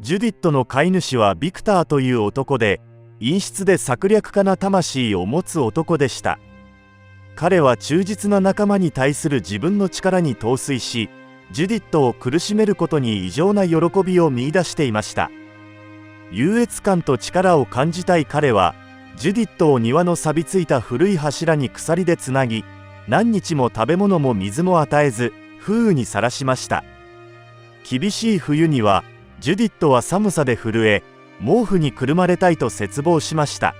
ジュディットの飼い主はビクターという男で、陰湿で策略家な魂を持つ男でした。彼は忠実な仲間に対する自分の力に陶酔し、ジュディットを苦しめることに異常な喜びを見出していました。優越感と力を感じたい彼は、ジュディットを庭の錆びついた古い柱に鎖でつなぎ、何日も食べ物も水も与えず、風雨にさらしました。厳しい冬には、ジュディットは寒さで震え、毛布にくるまれたいと切望しました。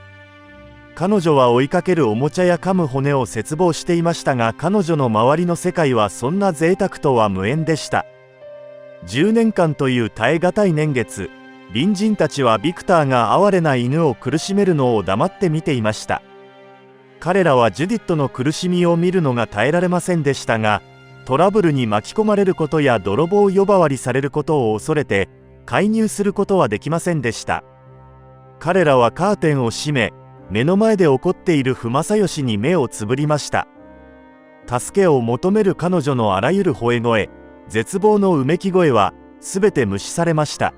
彼女は追いかけるおもちゃや噛む骨を切望していましたが、彼女の周りの世界はそんな贅沢とは無縁でした。10年間という耐え難い年月、隣人たちはビクターが哀れな犬を苦しめるのを黙って見ていました。彼らはジュディットの苦しみを見るのが耐えられませんでしたが、トラブルに巻き込まれることや泥棒呼ばわりされることを恐れて介入することはできませんでした。彼らはカーテンを閉め、目の前で起こっている不正義に目をつぶりました。助けを求める彼女のあらゆる吠え声、絶望のうめき声はすべて無視されました。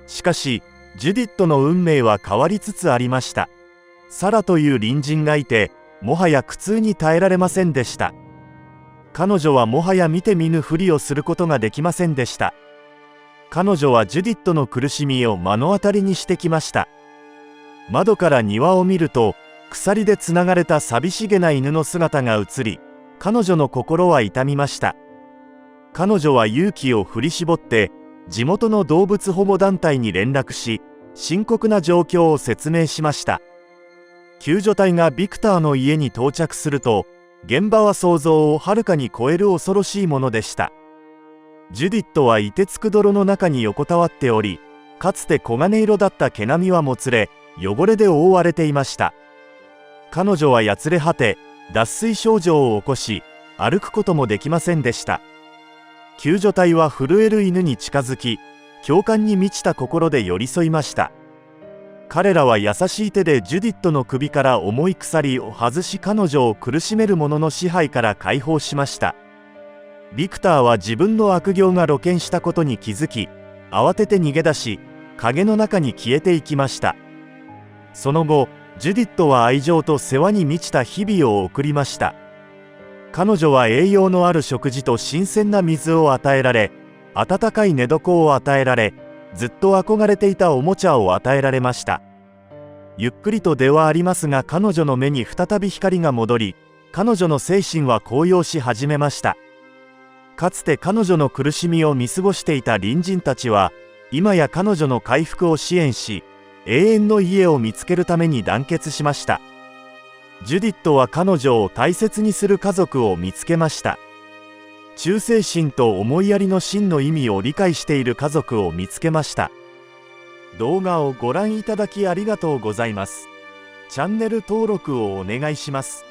しかしジュディットの運命は変わりつつありました。サラという隣人がいて、もはや苦痛に耐えられませんでした。彼女はもはや見て見ぬふりをすることができませんでした。彼女はジュディットの苦しみを目の当たりにしてきました。窓から庭を見ると、鎖でつながれた寂しげな犬の姿が映り、彼女の心は痛みました。彼女は勇気を振り絞って地元の動物保護団体に連絡し、深刻な状況を説明しました。救助隊がビクターの家に到着すると、現場は想像をはるかに超える恐ろしいものでした。ジュディットは凍てつく泥の中に横たわっており、かつて黄金色だった毛並みはもつれ、汚れで覆われていました。彼女はやつれ果て、脱水症状を起こし、歩くこともできませんでした。救助隊は震える犬に近づき、共感に満ちた心で寄り添いました。彼らは優しい手でジュディットの首から重い鎖を外し、彼女を苦しめる者の支配から解放しました。ビクターは自分の悪行が露見したことに気づき、慌てて逃げ出し、影の中に消えていきました。その後、ジュディットは愛情と世話に満ちた日々を送りました。彼女は栄養のある食事と新鮮な水を与えられ、温かい寝床を与えられ、ずっと憧れていたおもちゃを与えられました。ゆっくりとではありますが、彼女の目に再び光が戻り、彼女の精神は高揚し始めました。かつて彼女の苦しみを見過ごしていた隣人たちは、今や彼女の回復を支援し、永遠の家を見つけるために団結しました。ジュディットは彼女を大切にする家族を見つけました。忠誠心と思いやりの真の意味を理解している家族を見つけました。動画をご覧いただきありがとうございます。チャンネル登録をお願いします。